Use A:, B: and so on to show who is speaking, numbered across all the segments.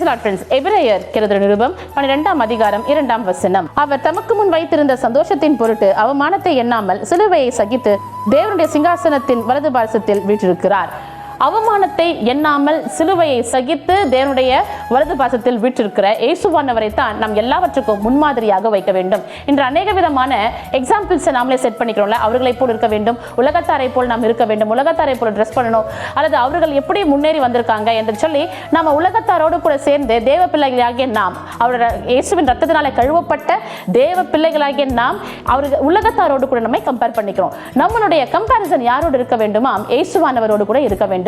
A: எபிரேயர் நிருபம் 12ஆம் அதிகாரம் 2ஆம் வசனம். அவர் தமக்கு முன் வைத்திருந்த சந்தோஷத்தின் பொருட்டு அவமானத்தை எண்ணாமல் சிலுவையை சகித்து தேவனுடைய சிங்காசனத்தின் வலது பார்சத்தில் வீற்றிருக்கிறார். அவமானத்தை எண்ணாமல் சிலுவையை சகித்து தேவனுடைய வலது பாசத்தில் வீற்றிருக்கிற இயேசுவானவரை தான் நாம் எல்லாவற்றுக்கும் முன்மாதிரியாக வைக்க வேண்டும். இன்று அநேக விதமான எக்ஸாம்பிள்ஸை நாமளே செட் பண்ணிக்கிறோம்ல. அவர்களை போல் இருக்க வேண்டும், உலகத்தாரை போல் நாம் இருக்க வேண்டும், உலகத்தாரை போல் ட்ரெஸ் பண்ணணும், அல்லது அவர்கள் எப்படி முன்னேறி வந்திருக்காங்க என்று சொல்லி நம்ம உலகத்தாரோடு கூட சேர்ந்து தேவ பிள்ளைகளாகிய நாம், அவருடைய இயேசுவின் ரத்தத்தினாலே கழுவப்பட்ட தேவ பிள்ளைகளாகிய நாம் அவர்கள் உலகத்தாரோடு கூட நம்மை கம்பேர் பண்ணிக்கிறோம். நம்மளுடைய கம்பேரிசன் யாரோடு இருக்க வேண்டுமாம்? இயேசுவானவரோடு கூட இருக்க வேண்டும்.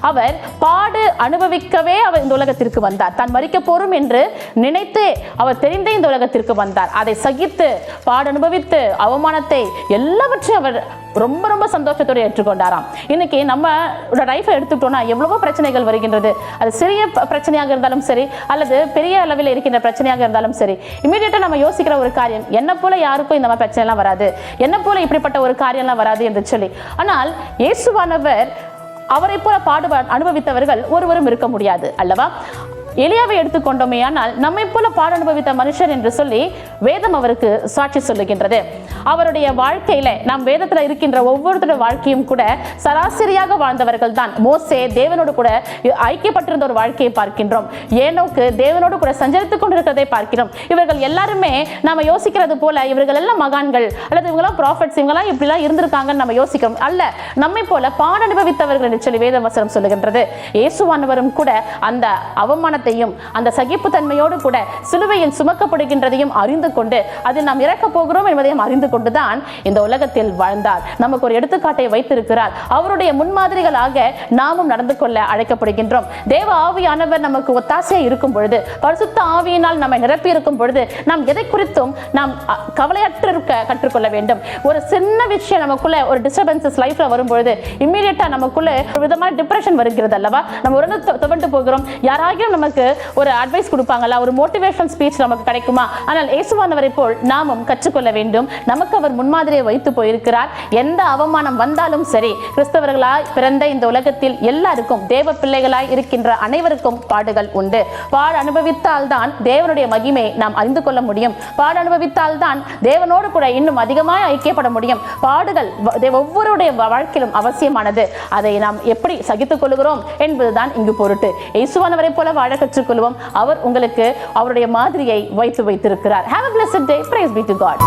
A: அவர் பாடு அனுபவிக்கவே அவர் இந்த உலகத்திற்கு வந்தார். தான் மரிக்க போறோம் என்று நினைத்து அவர் தெரிந்தே இந்த உலகத்திற்கு வந்தார். அதை சகித்து பாடு அனுபவித்து அவமானத்தை எல்லாவற்றையும் அவர் ரொம்ப ரொம்ப சந்தோஷத்தோடு ஏற்றுக்கொண்டாராம். இன்னைக்கு நம்ம லைஃபை எடுத்துக்கிட்டோம்னா எவ்வளவோ பிரச்சனைகள் வருகின்றது. அது சிறிய பிரச்சனையாக இருந்தாலும் சரி, அல்லது பெரிய அளவில் இருக்கின்ற பிரச்சனையாக இருந்தாலும் சரி, இமீடியட்டா நம்ம யோசிக்கிற ஒரு காரியம், என்ன போல யாருக்கும் இந்த மாதிரி பிரச்சனை எல்லாம் வராது, என்ன போல இப்படிப்பட்ட ஒரு காரியம் எல்லாம் வராது என்று சொல்லி. ஆனால் இயேசுவானவர் அவரை போல பாடு அனுபவித்தவர்கள் ஒருவரும் இருக்க முடியாது அல்லவா? எலியாவை எடுத்துக்கொண்டோமே, ஆனால் நம்மை போல பாடு அனுபவித்த மனுஷர் என்று சொல்லி வேதம் அவருக்கு சாட்சி சொல்லுகின்றது. அவருடைய வாழ்க்கையில நாம் வேதத்தில் இருக்கின்ற ஒவ்வொருத்தருடைய வாழ்க்கையும் கூட சராசரியாக வாழ்ந்தவர்கள் தான். மோசே தேவனோடு கூட ஐக்கியப்பட்டிருந்த ஒரு வாழ்க்கையை பார்க்கின்றோம். ஏனோக்கு தேவனோடு கூட சஞ்சரித்துக் கொண்டிருக்கிறதை பார்க்கிறோம். இவர்கள் எல்லாருமே நாம யோசிக்கிறது போல இவர்கள் எல்லாம் மகான்கள் அல்லது இவங்கெல்லாம் ப்ராஃபட்ஸ், இவங்கெல்லாம் இப்படிலாம் இருந்திருக்காங்கன்னு நம்ம யோசிக்கிறோம். அல்ல, நம்மை போல பாடு அனுபவித்தவர்கள் என்று சொல்லி வேத வசனம் சொல்லுகின்றது. இயேசுவானவரும் கூட அந்த அவமான அந்த சகிப்பு தன்மையோடு கூட சிலுவையில் சுமக்கப்படுகின்றதையும் அறிந்து கொண்டு அதில் நாம் இறக்க போகிறோம் என்பதையும் அறிந்து கொண்டுதான் இந்த உலகத்தில் வாழ்ந்தார். நமக்கு ஒரு எடுத்துக்காட்டை வைத்திருக்கிறார். அவருடைய முன்மாதிரிகளாக நாமும் நடந்து கொள்ள அழைக்கப்படுகின்றோம். தேவ ஆவியானவர் நமக்கு ஒத்தாசையா இருக்கும் பொழுது, பரிசுத்த ஆவியினால் நம்மை நிரப்பி இருக்கும் பொழுது, நாம் எதை குறித்தும் நாம் கவலையற்று இருக்க கற்றுக்கொள்ள வேண்டும். ஒரு சின்ன விஷயம் நமக்குள்ள ஒரு டிஸ்டர்பன்சஸ் லைஃப்ல வரும்பொழுது இம்மீடியட்டா நமக்குள்ள ஒரு விதமான டிப்ரெஷன் வருகிறது அல்லவா? நம்ம உடனே துவண்டு போகிறோம். யாராகியும் நமக்கு ஒரு அட்வைஸ் கொடுப்பாங்களா, ஒரு மோட்டிவேஷன் ஸ்பீச் நமக்கு கிடைக்குமா? ஆனால் இயேசுவானவரை போல் நாமும் கற்றுக்கொள்ள வேண்டும். நமக்கு அவர் முன்மாதிரியை வைத்து போயிருக்கிறார். எந்த அவமானம் வந்தாலும் சரி, கிறிஸ்தவர்களாய் பிறந்த இந்த உலகத்தில் எல்லாருக்கும், தேவ பிள்ளைகளாய் இருக்கின்ற அனைவருக்கும் பாடுகள் உண்டு. பாடு அனுபவித்தால் தான் தேவனுடைய மகிமை நாம் அறிந்து கொள்ள முடியும். பாடு அனுபவித்தால் தான் தேவனோடு கூட இன்னும் அதிகமாக ஐக்கியப்பட முடியும். பாடுகள் ஒவ்வொருடைய வாழ்க்கையிலும் அவசியமானது. அதை நாம் எப்படி சகித்துக் கொள்கிறோம் என்பதுதான் இங்கு பொருட்டு. இயேசுவானவரை போல வாழ கற்றுக்கொள்வோம். அவர் உங்களுக்கு அவருடைய மாதிரியை வைத்திருக்கிறார். Have a blessed day. Praise be to God.